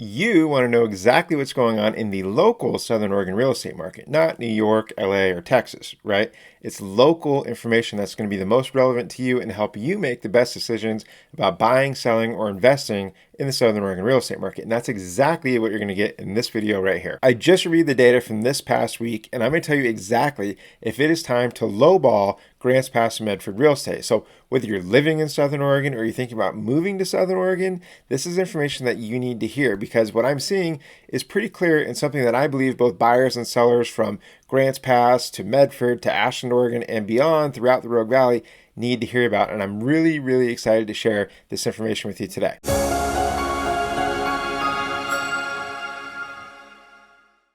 You want to know exactly what's going on in the local Southern Oregon real estate market, not New York, LA, or Texas, right? It's local information that's going to be the most relevant to you and help you make the best decisions about buying, selling, or investing in the Southern Oregon real estate market. And that's exactly what you're going to get in this video right here. I just reviewed the data from this past week, and I'm going to tell you exactly if it is time to lowball Grants Pass and Medford real estate. So whether you're living in Southern Oregon or you're thinking about moving to Southern Oregon, this is information that you need to hear because what I'm seeing is pretty clear and something that I believe both buyers and sellers from Grants Pass to Medford to Ashland, Oregon, and beyond throughout the Rogue Valley need to hear about. And I'm really, really excited to share this information with you today.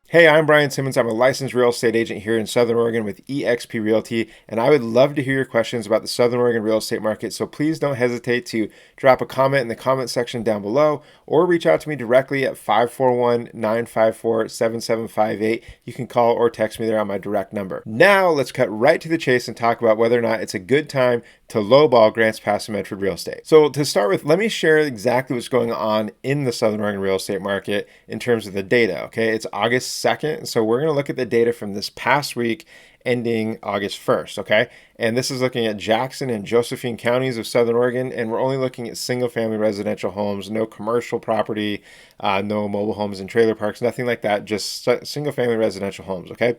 Hey, I'm Brian Simmons. I'm a licensed real estate agent here in Southern Oregon with eXp Realty, and I would love to hear your questions about the Southern Oregon real estate market. So please don't hesitate to drop a comment in the comment section down below or reach out to me directly at 541-954-7758. You can call or text me there on my direct number. Now, let's cut right to the chase and talk about whether or not it's a good time to lowball Grants Pass and Medford real estate. So to start with, let me share exactly what's going on in the Southern Oregon real estate market in terms of the data, okay? It's August 2nd, so we're going to look at the data from this past week ending August 1st, okay? And this is looking at Jackson and Josephine counties of Southern Oregon, and we're only looking at single-family residential homes, no commercial property, no mobile homes and trailer parks, nothing like that, just single-family residential homes, okay?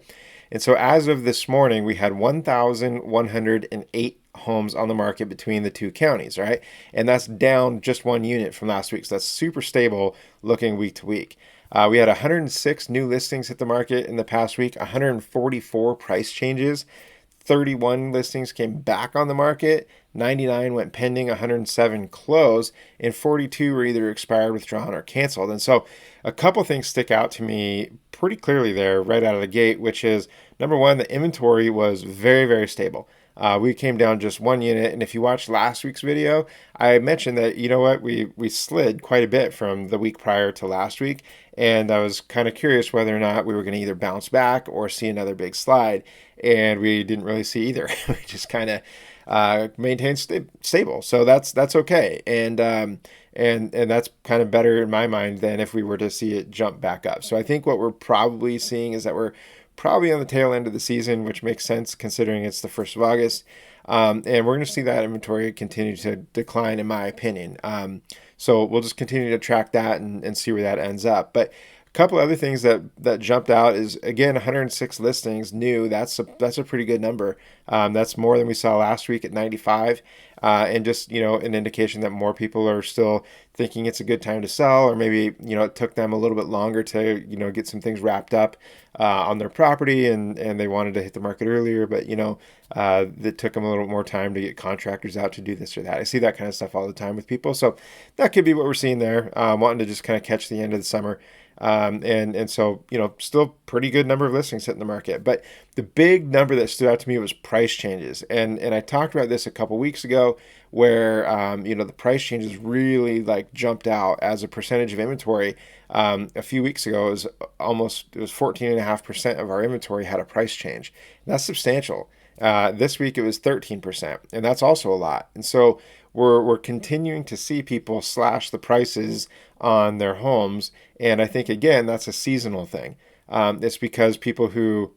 And so as of this morning, we had 1,108 homes on the market between the two counties, right? And that's down just one unit from last week. So that's super stable looking week to week. We had 106 new listings hit the market in the past week, 144 price changes, 31 listings came back on the market, 99 went pending, 107 closed, and 42 were either expired, withdrawn, or canceled. And so a couple things stick out to me pretty clearly there right out of the gate, which is number one, the inventory was very, very stable. We came down just one unit, and if you watched last week's video, I mentioned that, you know what, we slid quite a bit from the week prior to last week, and I was kind of curious whether or not we were going to either bounce back or see another big slide, and we didn't really see either. We just kind of maintained stable, so that's okay, and that's kind of better in my mind than if we were to see it jump back up. So I think what we're probably seeing is that we're probably on the tail end of the season, which makes sense considering it's the 1st of August. And we're going to see that inventory continue to decline, in my opinion. So we'll just continue to track that and see where that ends up. But a couple other things that jumped out is, again, 106 listings new. That's a pretty good number. That's more than we saw last week at 95. And just, an indication that more people are still thinking it's a good time to sell, or maybe, it took them a little bit longer to, get some things wrapped up on their property and they wanted to hit the market earlier, but, it took them a little more time to get contractors out to do this or that. I see that kind of stuff all the time with people. So that could be what we're seeing there, wanting to just kind of catch the end of the summer. And so, still pretty good number of listings hitting the market. But the big number that stood out to me was price changes. And I talked about this a couple weeks ago where, the price changes really jumped out as a percentage of inventory. A few weeks ago, it was 14.5% of our inventory had a price change. And that's substantial. This week it was 13%, and that's also a lot. And so we're continuing to see people slash the prices on their homes, and I think again that's a seasonal thing. It's because people who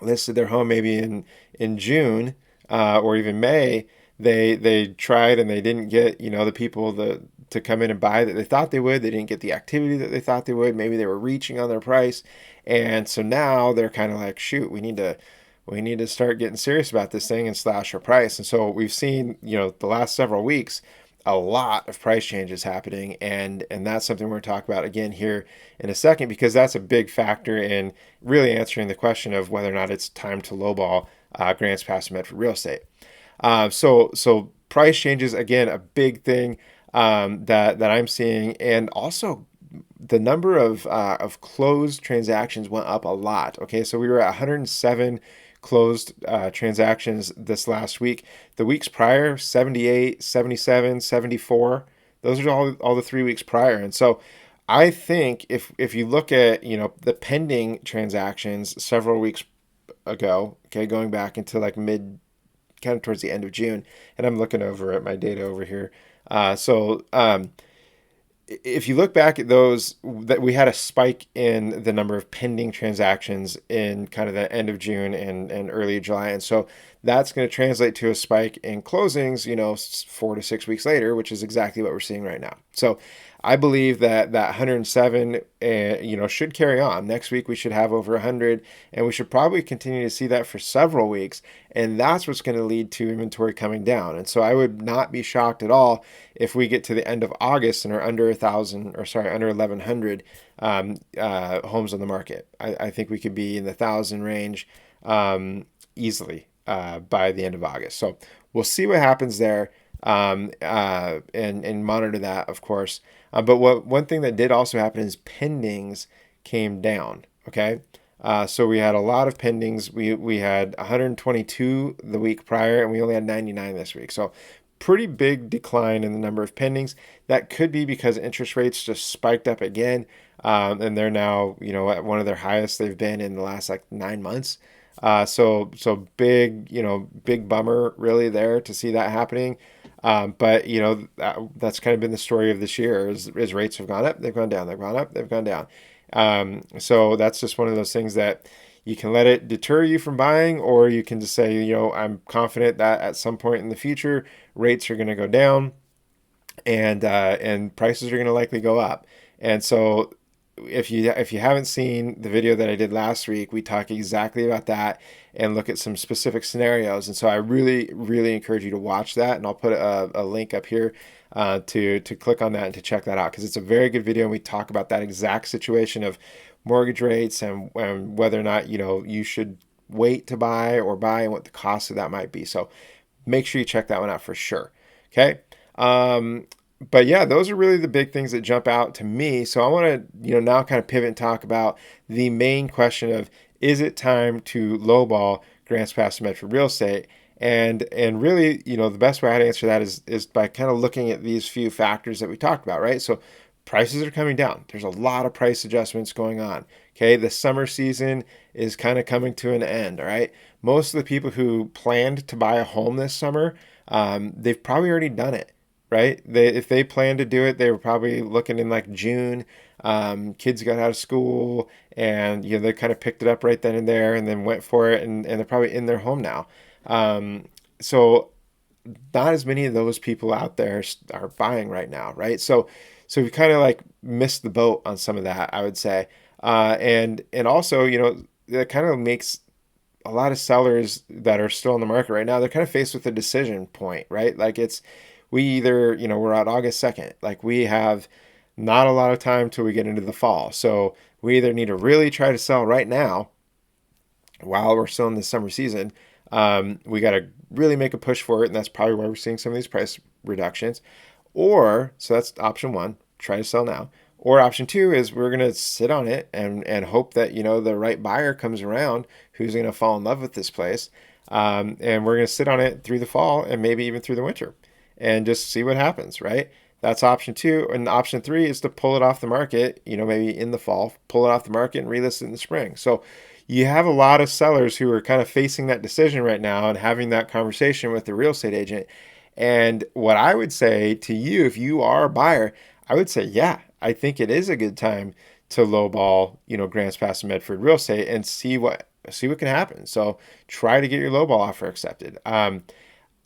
listed their home maybe in June or even May, they tried and they didn't get the people to come in and buy that they thought they would. They didn't get the activity that they thought they would. Maybe they were reaching on their price, and so now they're kind of like, shoot, we need to start getting serious about this thing and slash our price. And so we've seen, the last several weeks, a lot of price changes happening. And that's something we're going to talk about again here in a second, because that's a big factor in really answering the question of whether or not it's time to lowball Grants Pass and Medford real estate. So price changes, again, a big thing that I'm seeing. And also the number of closed transactions went up a lot. Okay, so we were at 107 closed transactions this last week. The weeks prior, 78, 77, 74. Those are all the 3 weeks prior. And so I think if you look at, the pending transactions several weeks ago, okay, going back into kind of towards the end of June, and I'm looking over at my data over here. if you look back at those, that we had a spike in the number of pending transactions in kind of the end of June and early July. And so that's going to translate to a spike in closings, 4 to 6 weeks later, which is exactly what we're seeing right now. So I believe that 107, should carry on. Next week, we should have over 100, and we should probably continue to see that for several weeks. And that's what's going to lead to inventory coming down. And so I would not be shocked at all if we get to the end of August and are under 1,000, under 1,100 homes on the market. I think we could be in the 1,000 range easily by the end of August. So we'll see what happens there, and monitor that, of course. But one thing that did also happen is pendings came down. Okay. So we had a lot of pendings. We had 122 the week prior, and we only had 99 this week. So pretty big decline in the number of pendings. That could be because interest rates just spiked up again, and they're now at one of their highest they've been in the last 9 months. So big big bummer really there to see that happening. But that's kind of been the story of this year is rates have gone up, they've gone down, they've gone up, they've gone down. So that's just one of those things that you can let it deter you from buying, or you can just say, I'm confident that at some point in the future, rates are going to go down and prices are going to likely go up. And so if you haven't seen the video that I did last week, we talk exactly about that and look at some specific scenarios. And so I really, really encourage you to watch that. And I'll put a link up here to click on that and to check that out, because it's a very good video. And we talk about that exact situation of mortgage rates and whether or not, you should wait to buy or buy and what the cost of that might be. So make sure you check that one out for sure. Okay. But yeah, those are really the big things that jump out to me. So I want to, now kind of pivot and talk about the main question of, is it time to lowball Grants Pass to Medford real estate? And really, the best way to answer that is by kind of looking at these few factors that we talked about, right? So prices are coming down. There's a lot of price adjustments going on. Okay. The summer season is kind of coming to an end. All right. Most of the people who planned to buy a home this summer, they've probably already done it. Right? If they planned to do it, they were probably looking in June. Kids got out of school and, they kind of picked it up right then and there and then went for it. And they're probably in their home now. So not as many of those people out there are buying right now. Right. So we kind of missed the boat on some of that, I would say. And also, that kind of makes a lot of sellers that are still in the market right now, they're kind of faced with a decision point, right? We either, we're at August 2nd, we have not a lot of time till we get into the fall. So we either need to really try to sell right now while we're still in the summer season. We got to really make a push for it. And that's probably why we're seeing some of these price reductions. So that's option one, try to sell now. Or option two is we're going to sit on it and hope that, the right buyer comes around who's going to fall in love with this place. And we're going to sit on it through the fall and maybe even through the winter, and just see what happens, right? That's option two. And option three is to pull it off the market, maybe in the fall, pull it off the market and relist it in the spring. So you have a lot of sellers who are kind of facing that decision right now and having that conversation with the real estate agent. And what I would say to you, if you are a buyer, I would say, yeah, I think it is a good time to lowball, Grants Pass to Medford real estate and see what can happen. So try to get your lowball offer accepted.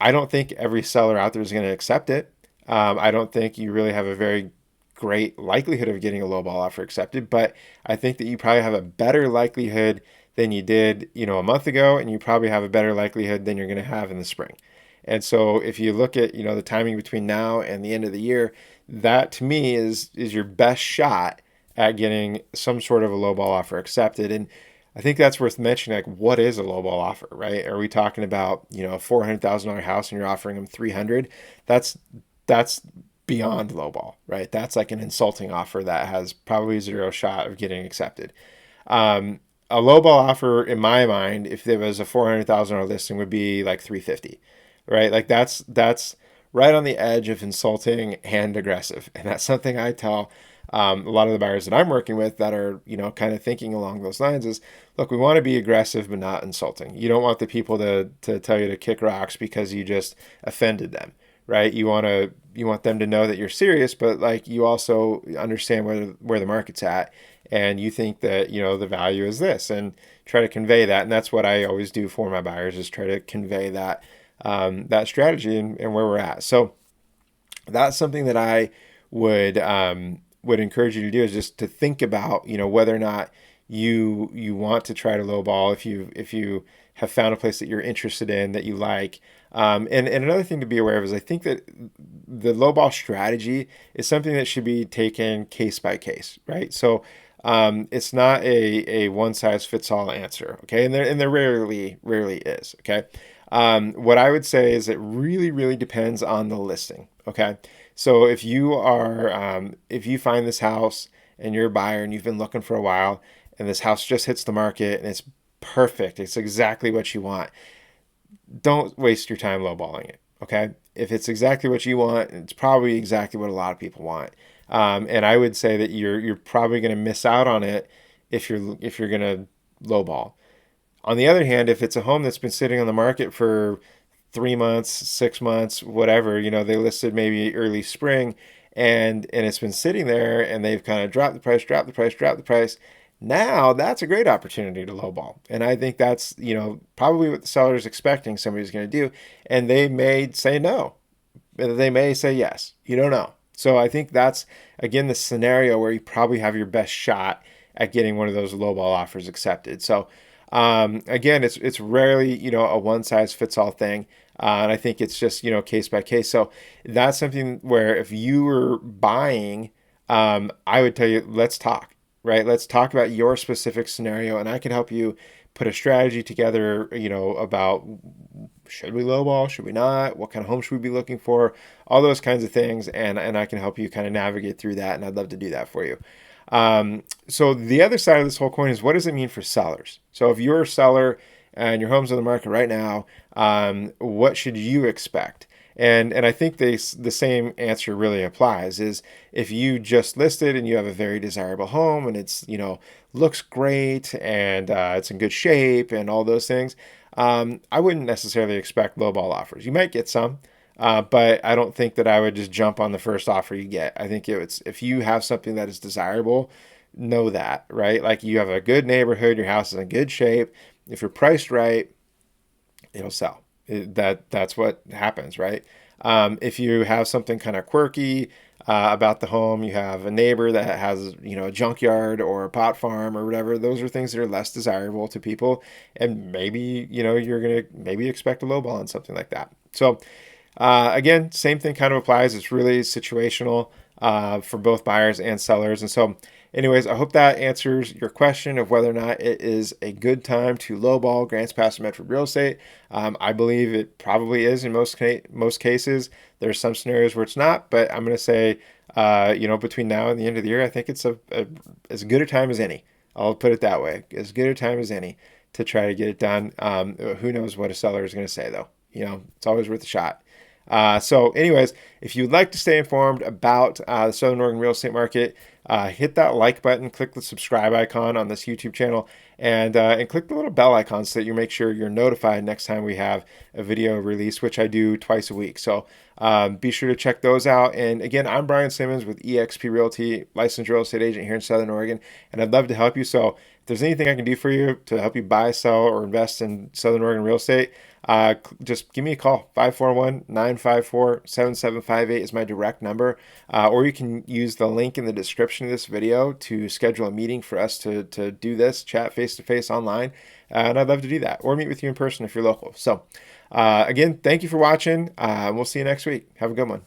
I don't think every seller out there is going to accept it. I don't think you really have a very great likelihood of getting a lowball offer accepted, but I think that you probably have a better likelihood than you did, a month ago, and you probably have a better likelihood than you're going to have in the spring. And so if you look at, the timing between now and the end of the year, that to me is your best shot at getting some sort of a lowball offer accepted. And I think that's worth mentioning. What is a lowball offer, right? Are we talking about, a $400,000 house and you're offering them 300? That's beyond lowball, right? That's an insulting offer that has probably zero shot of getting accepted. A lowball offer, in my mind, if there was a $400,000 listing, would be $350, right? That's right on the edge of insulting and aggressive, and that's something I tell a lot of the buyers that I'm working with that are, kind of thinking along those lines is, look, we want to be aggressive, but not insulting. You don't want the people to tell you to kick rocks because you just offended them, right? You want them to know that you're serious, but like you also understand where the market's at, and you think that the value is this, and try to convey that. And that's what I always do for my buyers, is try to convey that that strategy and where we're at. So that's something that I would encourage you to do, is just to think about whether or not you want to try to lowball if you have found a place that you're interested in, that you like. And another thing to be aware of is, I think that the lowball strategy is something that should be taken case by case, right? So it's not a one size fits all answer, okay? And there rarely is, okay? What I would say is it really depends on the listing, okay? So if you find this house and you're a buyer and you've been looking for a while, and this house just hits the market and it's perfect, it's exactly what you want, don't waste your time lowballing it, okay? If it's exactly what you want, it's probably exactly what a lot of people want. And I would say that you're probably going to miss out on it if you're going to lowball. On the other hand, if it's a home that's been sitting on the market for 3 months, 6 months, whatever, they listed maybe early spring, and it's been sitting there, and they've kind of dropped the price. Now that's a great opportunity to lowball. And I think that's, probably what the seller is expecting somebody's going to do. And they may say no, they may say yes. You don't know. So I think that's, again, the scenario where you probably have your best shot at getting one of those lowball offers accepted. So again, it's rarely, a one size fits all thing. And I think it's just, case by case. So that's something where if you were buying, I would tell you, let's talk, right? Let's talk about your specific scenario, and I can help you put a strategy together, about should we lowball, should we not, what kind of home should we be looking for, all those kinds of things. And I can help you kind of navigate through that. And I'd love to do that for you. So the other side of this whole coin is, what does it mean for sellers? So if you're a seller and your home's on the market right now, what should you expect? And I think the same answer really applies, is if you just listed and you have a very desirable home and it's, looks great and it's in good shape and all those things, I wouldn't necessarily expect lowball offers. You might get some, but I don't think that I would just jump on the first offer you get. I think if you have something that is desirable, know that, right? Like, you have a good neighborhood, your house is in good shape. If you're priced right, it'll sell. That's what happens, right? If you have something kind of quirky about the home, you have a neighbor that has, a junkyard or a pot farm or whatever, those are things that are less desirable to people. And maybe, you're going to maybe expect a lowball on something like that. So again, same thing kind of applies. It's really situational for both buyers and sellers. And so anyways, I hope that answers your question of whether or not it is a good time to lowball Grants Pass Medford real estate. I believe it probably is in most cases. There's some scenarios where it's not, but I'm going to say, between now and the end of the year, I think it's as good a time as any. I'll put it that way, as good a time as any to try to get it done. Who knows what a seller is going to say, though? It's always worth a shot. So anyways, if you'd like to stay informed about the Southern Oregon real estate market, hit that like button, click the subscribe icon on this YouTube channel, and click the little bell icon so that you make sure you're notified next time we have a video release, which I do twice a week. So be sure to check those out. And again, I'm Brian Simmons with eXp Realty, licensed real estate agent here in Southern Oregon, and I'd love to help you. So if there's anything I can do for you to help you buy, sell, or invest in Southern Oregon real estate, just give me a call. 541-954-7758 is my direct number. Or you can use the link in the description of this video to schedule a meeting for us to do this, chat face-to-face online. And I'd love to do that, or meet with you in person if you're local. So again, thank you for watching. We'll see you next week. Have a good one.